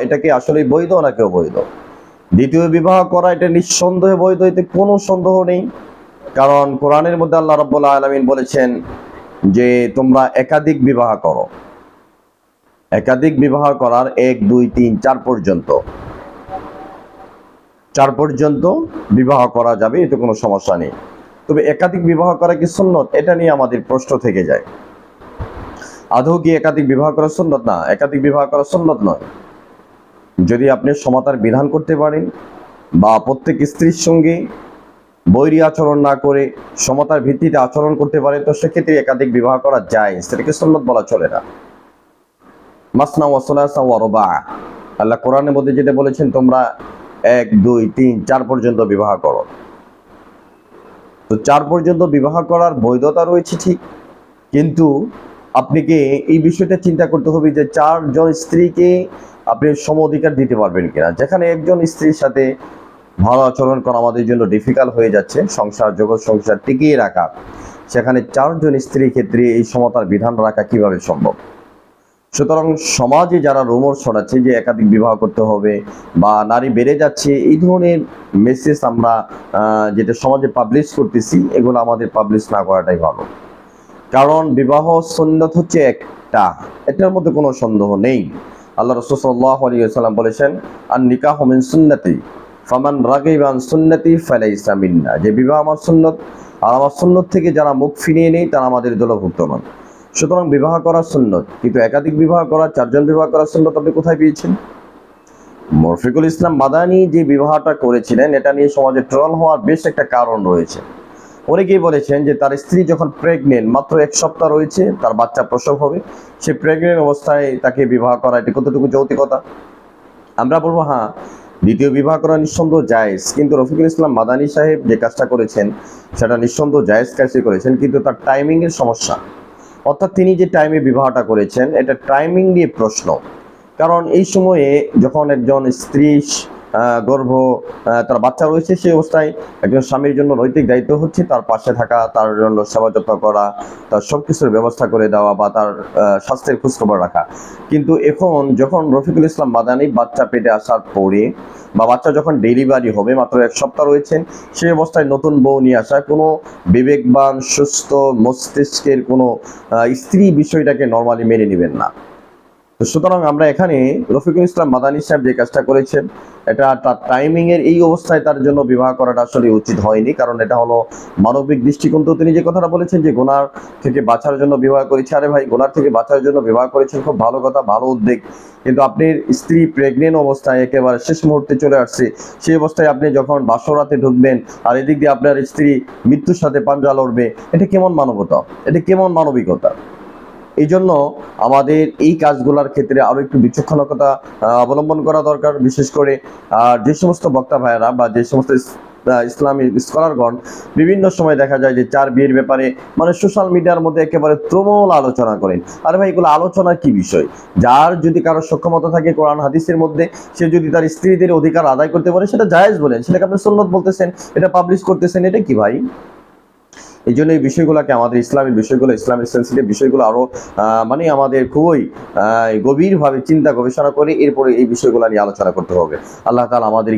এটা কি আসলে বৈধ নাকি অবৈধ। দ্বিতীয় বিবাহ করা এটা নিঃসন্দেহে বৈধ, এতে কোনো সন্দেহ নেই। কারণ কোরআনের মধ্যে আল্লাহ রাব্বুল আলামিন বলেছেন যে তোমরা একাধিক বিবাহ করো। একাধিক বিবাহ করার 1 2 3 4 পর্যন্ত 4 পর্যন্ত বিবাহ করা যাবে, এতে কোনো সমস্যা নেই। তবে একাধিক বিবাহ করা কি সুন্নত, এটা নিয়ে আমাদের প্রশ্ন থেকে যায়। আদৌ কি একাধিক বিবাহ করা সুন্নত? না, একাধিক বিবাহ করা সুন্নত নয়। যদি আপনি সমতার বিধান করতে পারেন বা প্রত্যেক স্ত্রীর সঙ্গে বৈরী আচরণ না করে সমতার ভিত্তিতে আচরণ করতে পারেন, তো সেক্ষেত্রে একাধিক বিবাহ করা যায়, সেটাকে সুন্নত বলা চলে না। মাসনা ওয়া সুলাসা ওয়া রুবা, আল্লাহ কোরআনের মধ্যে যেটা বলেছেন তোমরা 1 2 3 4 পর্যন্ত বিবাহ করো। তো 4 পর্যন্ত বিবাহ করার বৈধতা রয়েছে ঠিক, কিন্তু আপনাকে এই বিষয়টা চিন্তা করতে হবে যে 4 জন স্ত্রীকে আপনি সম অধিকার দিতে পারবেন কিনা। যেখানে একজন স্ত্রীর সাথে ভালো আচরণ করা আমাদের জন্য ডিফিকাল্ট হয়ে যাচ্ছে, জগৎ সংসার টিকিয়ে রাখা, সেখানে 4 জন স্ত্রীর ক্ষেত্রে এই সমতার বিধান রাখা কিভাবে সম্ভব। সুতরাং সমাজে যারা রুমর ছড়াচ্ছে যে একাধিক বিবাহ করতে হবে বা নারী বেড়ে যাচ্ছে, এই ধরনের মেসেজ আমরা যেটা সমাজে পাবলিশ করতেছি, এগুলো আমাদের পাবলিশ না করাটাই ভালো। কারণ বিবাহ সুন্নত হচ্ছে একটা, এটার মধ্যে কোনো সন্দেহ নেই। আল্লাহ রাসূল সাল্লাল্লাহু আলাইহি ওয়াসাল্লাম বলেছেন, আন নিকাহু মিন সুন্নতি ফামান রাগিবা আন সুন্নতি ফালাইসা মিন্না, যে বিবাহ আমার সুন্নত, আর আমার সুন্নত থেকে যারা মুখ ফিরিয়ে নেয় তারা আমাদের দলভুক্ত নন। সুতরাং বিবাহ করা সুন্নত, কিন্তু একাধিক বিবাহ করা, 4 জন বিবাহ করা সুন্নত আপনি কোথায় পেয়েছেন? মরফিকুল ইসলাম মাদানী যে বিবাহটা করেছিলেন, এটা নিয়ে সমাজে ট্রল হওয়ার বেশ একটা কারণ রয়েছে। অনেকেই বলেছেন যে তার স্ত্রী যখন প্রেগনেন্ট, মাত্র 1 সপ্তাহ রয়েছে, তার বাচ্চা প্রসব হবে, সে প্রেগনেন্ট অবস্থায় তাকে বিবাহ করা, এটা কতটুকু যৌক্তিকতা? আমরা বলবো হ্যাঁ, দ্বিতীয় বিবাহ করা নিঃসন্দেহ জায়েজ, কিন্তু রফিকুল ইসলাম মাদানী সাহেব যে কাজটা করেছেন সেটা নিঃসন্দেহ জায়েজ কাজই করেছেন, কিন্তু তার টাইমিংয়ের সমস্যা। অর্থাৎ তিনি যে টাইমে বিবাহটা করেছেন, এটা টাইমিং নিয়ে প্রশ্ন। কারণ এই সময়ে যখন একজন স্ত্রী গর্ভ, তার বাচ্চা রয়েছে, সেই অবস্থায় একজন স্বামীর জন্য নৈতিক দায়িত্ব হচ্ছে তার পাশে থাকা, তার জন্য সেবা যত্ন করা, তার সব কিছুর ব্যবস্থা করে দেওয়া বা তার স্বাস্থ্যের খোঁজখবর রাখা। কিন্তু এখন যখন রফিকুল ইসলাম মাদানী বাচ্চা পেটে আসার পরে বা বাচ্চা যখন ডেলিভারি হবে, মাত্র 1 সপ্তাহ রয়েছেন, সেই অবস্থায় নতুন বউ নিয়ে আসা কোনো বিবেকবান সুস্থ মস্তিষ্কের কোনো স্ত্রী বিষয়টাকে নর্মালি মেনে নেবেন না। সুতরাং আমরা এখানে রফিকুল ইসলাম মাদানী সাহেব যে কাজটা করেছেন, এটা তার টাইমিং এর এই অবস্থায় তার জন্য বিবাহ করাটা আসলে উচিত হয়নি। কারণ এটা হলো মানবিক দৃষ্টিকোণ। তো তিনি যে কথাটা বলেছেন যে গুনার থেকে বাঁচার জন্য বিবাহ করেছে, আরে ভাই, গুনার থেকে বাঁচার জন্য বিবাহ করেছেন, খুব ভালো কথা, ভালো উদ্যোগ। কিন্তু আপনি স্ত্রী প্রেগনেন্ট অবস্থায় একেবারে শেষ মুহূর্তে চলে আসছে, সেই অবস্থায় আপনি যখন বাসরাতে ঢুকবেন আর এদিক দিয়ে আপনার স্ত্রী মৃত্যুর সাথে পাঞ্জা লড়বে, এটা কেমন মানবতা, এটা কেমন মানবিকতা? এই জন্য আমাদের এই কাজগুলোর ক্ষেত্রে আরো একটু বিচক্ষণতা অবলম্বন করা দরকার। বিশেষ করে যে সমস্ত বক্তা ভাইয়েরা বা যে সমস্ত ইসলামিক স্কলারগণ বিভিন্ন সময় দেখা যায় যে 4 বিয়ের ব্যাপারে মানে সোশ্যাল মিডিয়ার মধ্যে একেবারে তুমুল আলোচনা করেন। আরে ভাই, এগুলো আলোচনার কি বিষয়? যার যদি কারো সক্ষমতা থাকে কোরআন হাদিসের মধ্যে, সে যদি তার স্ত্রীদের অধিকার আদায় করতে পারে, সেটা জায়েজ বলেন, সেটাকে আপনি সুন্নত বলতেছেন, এটা পাবলিশ করতেছেন, এটা কি ভাই? এই জন্য এই বিষয়গুলোকে, আমাদের ইসলামের বিষয়গুলো, ইসলামের সেন্সিটিভ বিষয়গুলো আরো মানে আমাদের খুবই গভীরভাবে চিন্তা গবেষণা করে এরপরে এই বিষয়গুলো নিয়ে আলোচনা করতে হবে। আল্লাহ তাআলা আমাদের